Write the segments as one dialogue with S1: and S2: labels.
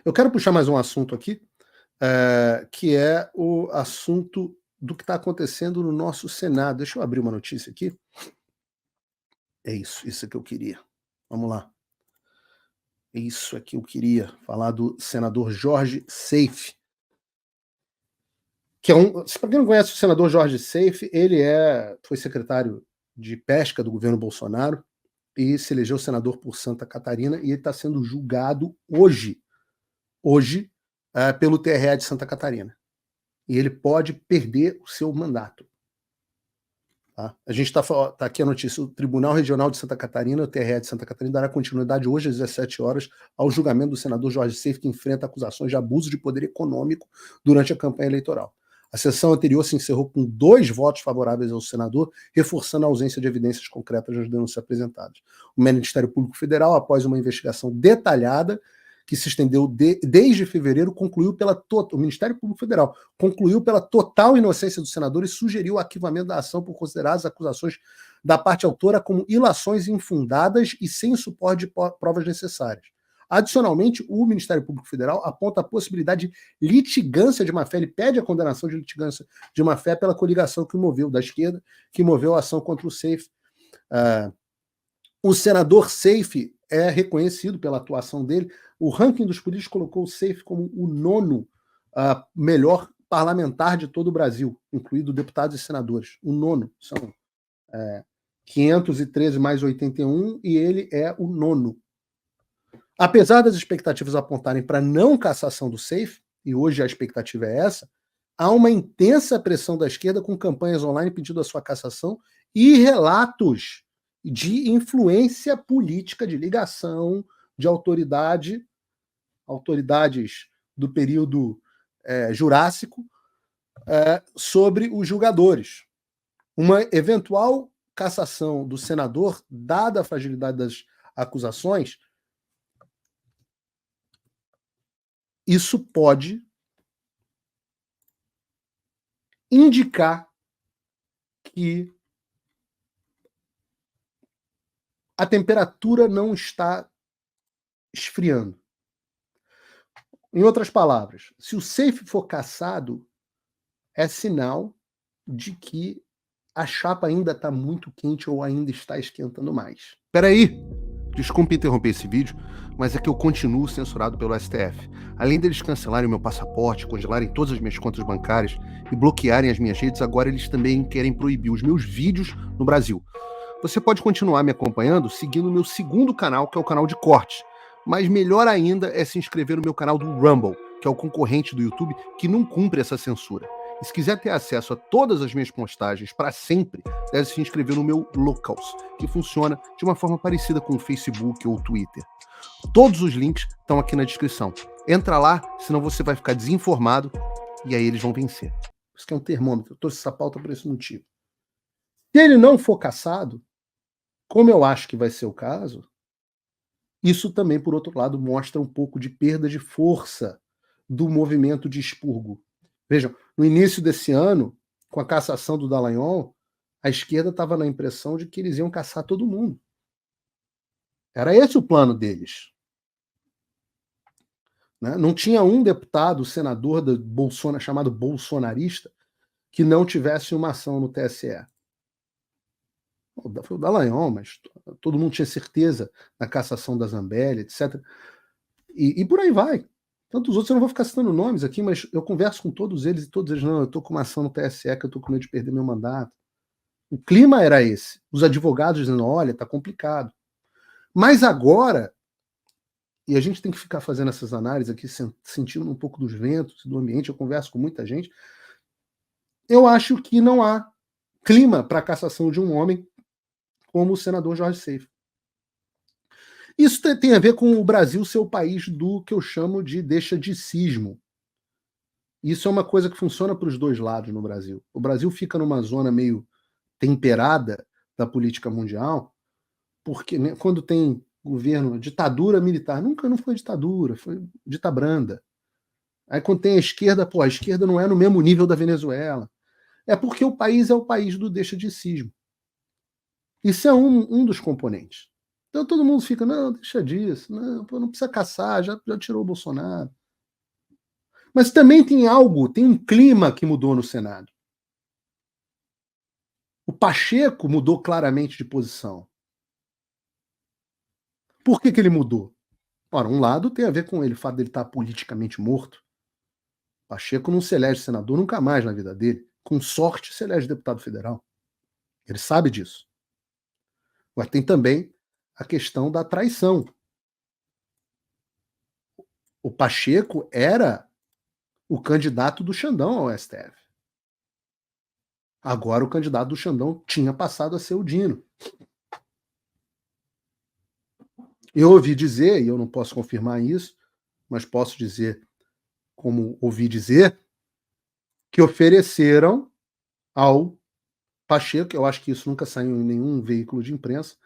S1: Eu quero puxar mais um assunto aqui, que é o assunto do que está acontecendo no nosso Senado. Deixa eu abrir uma notícia aqui. É isso que eu queria. Vamos lá. É isso aqui que eu queria falar do senador Jorge Seife, que é para quem não conhece o senador Jorge Seife, ele foi secretário de pesca do governo Bolsonaro e se elegeu senador por Santa Catarina, e ele está sendo julgado hoje, pelo TRE de Santa Catarina. E ele pode perder o seu mandato. Tá? A gente está aqui a notícia: o Tribunal Regional de Santa Catarina, o TRE de Santa Catarina, dará continuidade hoje às 17 horas ao julgamento do senador Jorge Seife, que enfrenta acusações de abuso de poder econômico durante a campanha eleitoral. A sessão anterior se encerrou com 2 votos favoráveis ao senador, reforçando a ausência de evidências concretas nas denúncias apresentadas. O Ministério Público Federal, após uma investigação detalhada que se estendeu desde fevereiro, o Ministério Público Federal concluiu pela total inocência do senador e sugeriu o arquivamento da ação por considerar as acusações da parte autora como ilações infundadas e sem o suporte de provas necessárias. Adicionalmente, o Ministério Público Federal aponta a possibilidade de litigância de má-fé. Ele pede a condenação de litigância de má-fé pela coligação da esquerda, que moveu a ação contra o Seife. O senador Seife é reconhecido pela atuação dele. O ranking dos políticos colocou o Seife como o 9º melhor parlamentar de todo o Brasil, incluído deputados e senadores. O 9º. São 513 mais 81, e ele é o 9º. Apesar das expectativas apontarem para não cassação do Seife, e hoje a expectativa é essa, há uma intensa pressão da esquerda com campanhas online pedindo a sua cassação e relatos de influência política, de ligação de autoridades do período Jurássico sobre os julgadores. Uma eventual cassação do senador, dada a fragilidade das acusações, isso pode indicar que a temperatura não está esfriando. Em outras palavras, se o Seife for cassado, é sinal de que a chapa ainda está muito quente ou ainda está esquentando mais. Espera aí! Desculpe interromper esse vídeo, mas é que eu continuo censurado pelo STF. Além deles cancelarem o meu passaporte, congelarem todas as minhas contas bancárias e bloquearem as minhas redes, agora eles também querem proibir os meus vídeos no Brasil. Você pode continuar me acompanhando seguindo o meu segundo canal, que é o canal de cortes. Mas melhor ainda é se inscrever no meu canal do Rumble, que é o concorrente do YouTube que não cumpre essa censura. E se quiser ter acesso a todas as minhas postagens para sempre, deve se inscrever no meu Locals, que funciona de uma forma parecida com o Facebook ou o Twitter. Todos os links estão aqui na descrição. Entra lá, senão você vai ficar desinformado e aí eles vão vencer. Isso aqui é um termômetro. Eu trouxe essa pauta por esse motivo. Se ele não for cassado, como eu acho que vai ser o caso, isso também, por outro lado, mostra um pouco de perda de força do movimento de expurgo. Vejam, no início desse ano, com a cassação do Dallagnol, a esquerda estava na impressão de que eles iam caçar todo mundo. Era esse o plano deles. Né? Não tinha um deputado, senador chamado bolsonarista, que não tivesse uma ação no TSE. Foi o Dallagnol, mas todo mundo tinha certeza da cassação da Zambelli, etc. E por aí vai. Tantos outros, eu não vou ficar citando nomes aqui, mas eu converso com todos eles, e todos eles, não, eu estou com uma ação no TSE, que eu estou com medo de perder meu mandato. O clima era esse. Os advogados dizendo, olha, está complicado. Mas agora, e a gente tem que ficar fazendo essas análises aqui, sentindo um pouco dos ventos, do ambiente, eu converso com muita gente, eu acho que não há clima para a cassação de um homem como o senador Jorge Seife. Isso tem a ver com o Brasil ser o país do que eu chamo de deixa-de-cismo. Isso é uma coisa que funciona para os dois lados no Brasil. O Brasil fica numa zona meio temperada da política mundial, porque né, quando tem governo, ditadura militar, nunca não foi ditadura, foi dita branda. Aí quando tem a esquerda, a esquerda não é no mesmo nível da Venezuela. É porque o país é o país do deixa-de-cismo. Isso é um dos componentes. Então todo mundo fica, não, deixa disso, não, pô, não precisa caçar, já tirou o Bolsonaro. Mas também tem algo, tem um clima que mudou no Senado. O Pacheco mudou claramente de posição. Por que ele mudou? Ora, um lado tem a ver com ele, o fato dele estar politicamente morto. Pacheco não se elege senador nunca mais na vida dele. Com sorte, se elege deputado federal. Ele sabe disso. Mas tem também a questão da traição. O Pacheco era o candidato do Xandão ao STF. Agora o candidato do Xandão tinha passado a ser o Dino. Eu ouvi dizer, e eu não posso confirmar isso, mas posso dizer, como ouvi dizer, que ofereceram ao Pacheco, eu acho que isso nunca saiu em nenhum veículo de imprensa,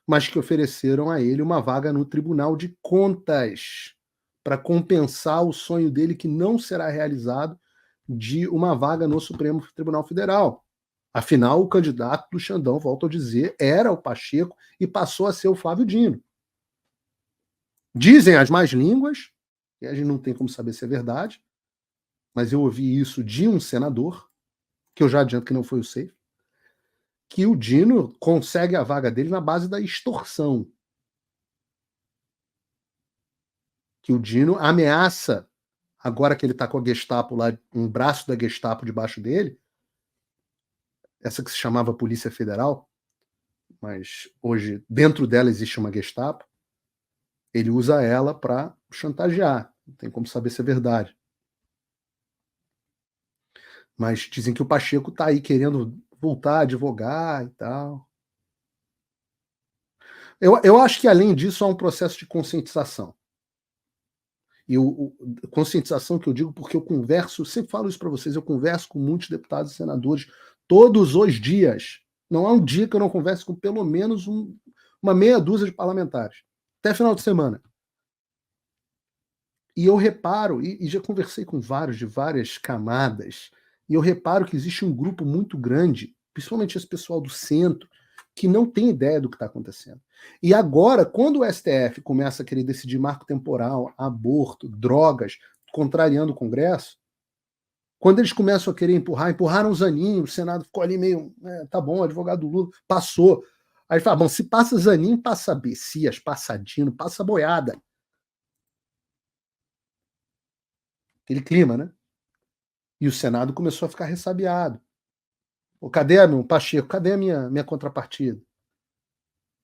S1: mas que ofereceram a ele uma vaga no Tribunal de Contas para compensar o sonho dele que não será realizado de uma vaga no Supremo Tribunal Federal. Afinal, o candidato do Xandão, volto a dizer, era o Pacheco e passou a ser o Flávio Dino. Dizem as más línguas, e a gente não tem como saber se é verdade, mas eu ouvi isso de um senador, que eu já adianto que não foi o Seif, que o Dino consegue a vaga dele na base da extorsão. Que o Dino ameaça, agora que ele está com a Gestapo lá, um braço da Gestapo debaixo dele, essa que se chamava Polícia Federal, mas hoje dentro dela existe uma Gestapo, ele usa ela para chantagear. Não tem como saber se é verdade. Mas dizem que o Pacheco está aí querendo voltar a advogar e tal. Eu acho que, além disso, há um processo de conscientização. E conscientização que eu digo porque eu converso, sempre falo isso para vocês, eu converso com muitos deputados e senadores todos os dias. Não há um dia que eu não converse com pelo menos uma meia dúzia de parlamentares. Até final de semana. E eu reparo, e já conversei com vários, de várias camadas, e eu reparo que existe um grupo muito grande, principalmente esse pessoal do centro, que não tem ideia do que está acontecendo. E agora, quando o STF começa a querer decidir marco temporal, aborto, drogas, contrariando o Congresso, quando eles começam a querer empurraram o Zanin, o Senado ficou ali meio, tá bom, advogado do Lula, passou. Aí fala, bom, se passa Zanin, passa Bessias, passa Dino, passa Boiada. Aquele clima, né? E o Senado começou a ficar ressabiado. Cadê meu Pacheco? Cadê a minha contrapartida?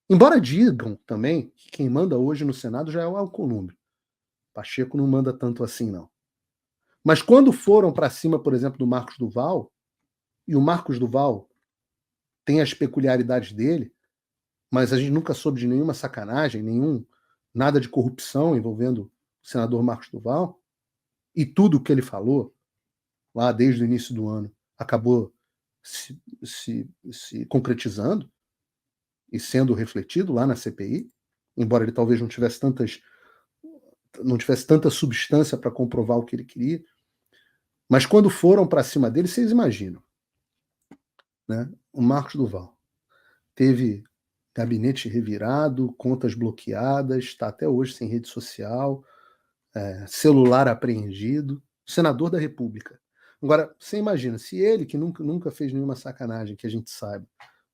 S1: Embora digam também que quem manda hoje no Senado já é o Alcolumbre. Pacheco não manda tanto assim, não. Mas quando foram para cima, por exemplo, do Marcos Duval, e o Marcos Duval tem as peculiaridades dele, mas a gente nunca soube de nenhuma sacanagem, nada de corrupção envolvendo o senador Marcos Duval, e tudo o que ele falou, lá desde o início do ano, acabou se concretizando e sendo refletido lá na CPI, embora ele talvez não tivesse tanta substância para comprovar o que ele queria. Mas quando foram para cima dele, vocês imaginam, né? O Marcos Duval teve gabinete revirado, contas bloqueadas, está até hoje sem rede social, celular apreendido, senador da República. Agora, você imagina, se ele, que nunca fez nenhuma sacanagem, que a gente saiba,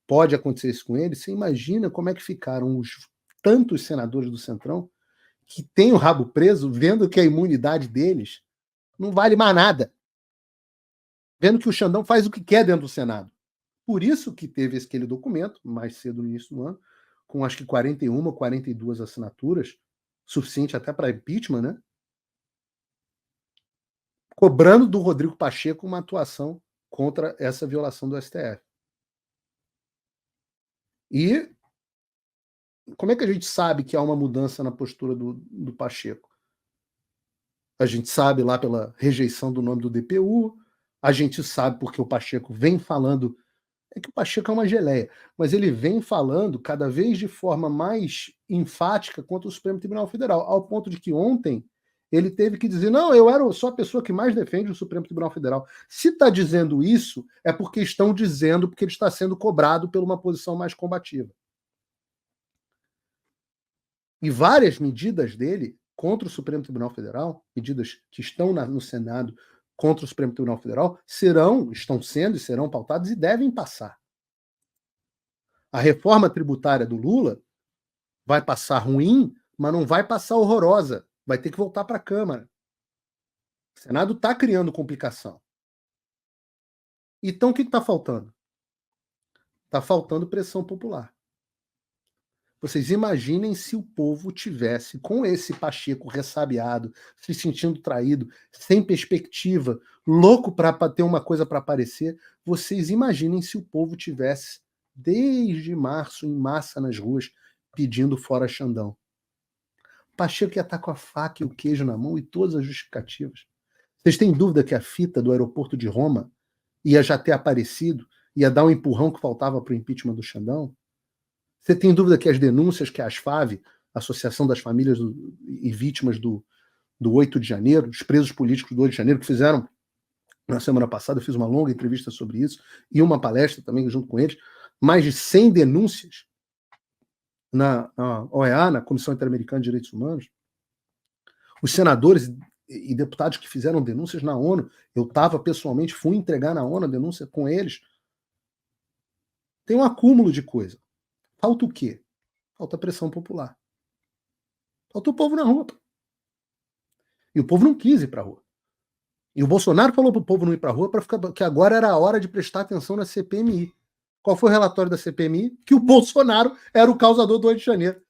S1: pode acontecer isso com ele, você imagina como é que ficaram os tantos senadores do Centrão que têm o rabo preso, vendo que a imunidade deles não vale mais nada. Vendo que o Xandão faz o que quer dentro do Senado. Por isso que teve aquele documento, mais cedo no início do ano, com acho que 41 ou 42 assinaturas, suficiente até para impeachment, né? Cobrando do Rodrigo Pacheco uma atuação contra essa violação do STF. E como é que a gente sabe que há uma mudança na postura do Pacheco? A gente sabe lá pela rejeição do nome do DPU, a gente sabe porque o Pacheco vem falando. É que o Pacheco é uma geleia, mas ele vem falando cada vez de forma mais enfática contra o Supremo Tribunal Federal, ao ponto de que ontem ele teve que dizer: não, eu sou a pessoa que mais defende o Supremo Tribunal Federal. Se está dizendo isso, é porque estão dizendo porque ele está sendo cobrado por uma posição mais combativa. E várias medidas dele contra o Supremo Tribunal Federal, medidas que estão no Senado contra o Supremo Tribunal Federal, estão sendo e serão pautadas e devem passar. A reforma tributária do Lula vai passar ruim, mas não vai passar horrorosa. Vai ter que voltar para a Câmara. O Senado está criando complicação. Então, o que está faltando? Está faltando pressão popular. Vocês imaginem se o povo tivesse, com esse Pacheco ressabiado, se sentindo traído, sem perspectiva, louco para ter uma coisa para aparecer, vocês imaginem se o povo tivesse, desde março, em massa nas ruas, pedindo fora Xandão. Pacheco ia estar com a faca e o queijo na mão e todas as justificativas. Vocês têm dúvida que a fita do aeroporto de Roma ia já ter aparecido, ia dar um empurrão que faltava para o impeachment do Xandão? Você tem dúvida que as denúncias que a ASFAV, Associação das Famílias e Vítimas do 8 de janeiro, os presos políticos do 8 de janeiro, que fizeram na semana passada, eu fiz uma longa entrevista sobre isso, e uma palestra também junto com eles, mais de 100 denúncias na OEA, na Comissão Interamericana de Direitos Humanos, os senadores e deputados que fizeram denúncias na ONU, eu estava pessoalmente, fui entregar na ONU a denúncia com eles. Tem um acúmulo de coisa. Falta o quê? Falta pressão popular. Falta o povo na rua. E o povo não quis ir para a rua. E o Bolsonaro falou para o povo não ir para a rua que agora era a hora de prestar atenção na CPMI. Qual foi o relatório da CPMI? Que o Bolsonaro era o causador do 8 de janeiro.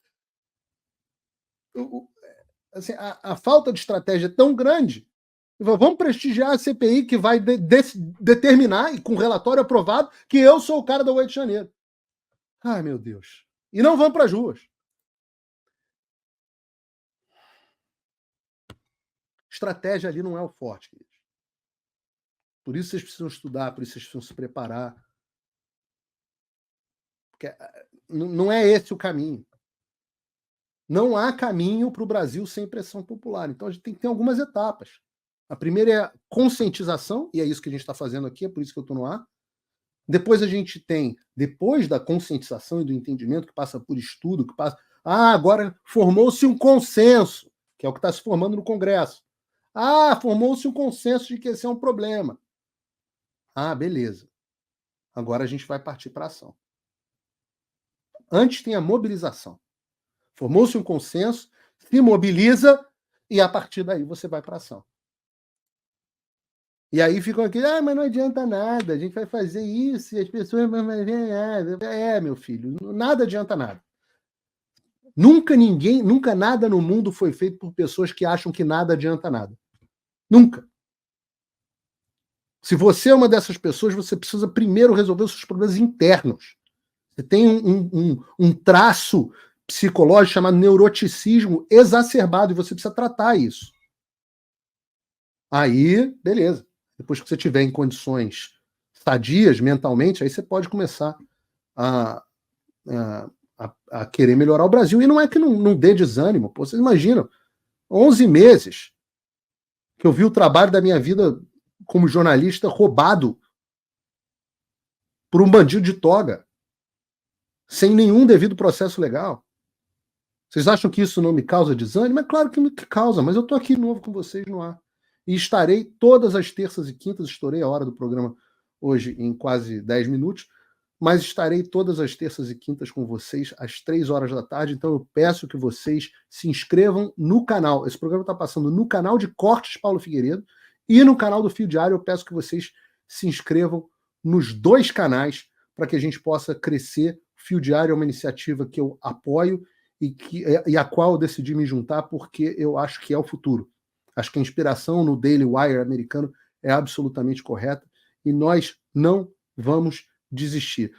S1: Assim, a falta de estratégia é tão grande. Vamos prestigiar a CPI que vai determinar, e com relatório aprovado, que eu sou o cara do 8 de janeiro. Ai, meu Deus. E não vão para as ruas. Estratégia ali não é o forte, queridos. Por isso vocês precisam estudar, por isso vocês precisam se preparar. Porque não é esse o caminho. Não há caminho para o Brasil sem pressão popular. Então a gente tem que ter algumas etapas. A primeira é a conscientização, e é isso que a gente está fazendo aqui, é por isso que eu estou no ar. Depois a gente tem, depois da conscientização e do entendimento, que passa por estudo, que passa. Agora formou-se um consenso, que é o que está se formando no Congresso. Formou-se um consenso de que esse é um problema. Beleza. Agora a gente vai partir para a ação. Antes tem a mobilização. Formou-se um consenso, se mobiliza e a partir daí você vai para a ação. E aí ficam aqui, mas não adianta nada, a gente vai fazer isso e as pessoas não vão ver nada. Meu filho, nada adianta nada. Nunca nada no mundo foi feito por pessoas que acham que nada adianta nada. Nunca. Se você é uma dessas pessoas, você precisa primeiro resolver os seus problemas internos. Você tem um traço psicológico chamado neuroticismo exacerbado e você precisa tratar isso. Aí, beleza. Depois que você estiver em condições sadias mentalmente, aí você pode começar a querer melhorar o Brasil. E não é que não dê desânimo. Pô, vocês imaginam, 11 meses que eu vi o trabalho da minha vida como jornalista roubado por um bandido de toga, sem nenhum devido processo legal. Vocês acham que isso não me causa desânimo? É claro que me causa, mas eu estou aqui de novo com vocês no ar. E estarei todas as terças e quintas, estourei a hora do programa hoje em quase 10 minutos, mas estarei todas as terças e quintas com vocês às 3 horas da tarde, então eu peço que vocês se inscrevam no canal. Esse programa está passando no canal de Cortes Paulo Figueiredo e no canal do Fio Diário. Eu peço que vocês se inscrevam nos dois canais para que a gente possa crescer. O Fio Diário é uma iniciativa que eu apoio e a qual eu decidi me juntar porque eu acho que é o futuro. Acho que a inspiração no Daily Wire americano é absolutamente correta e nós não vamos desistir.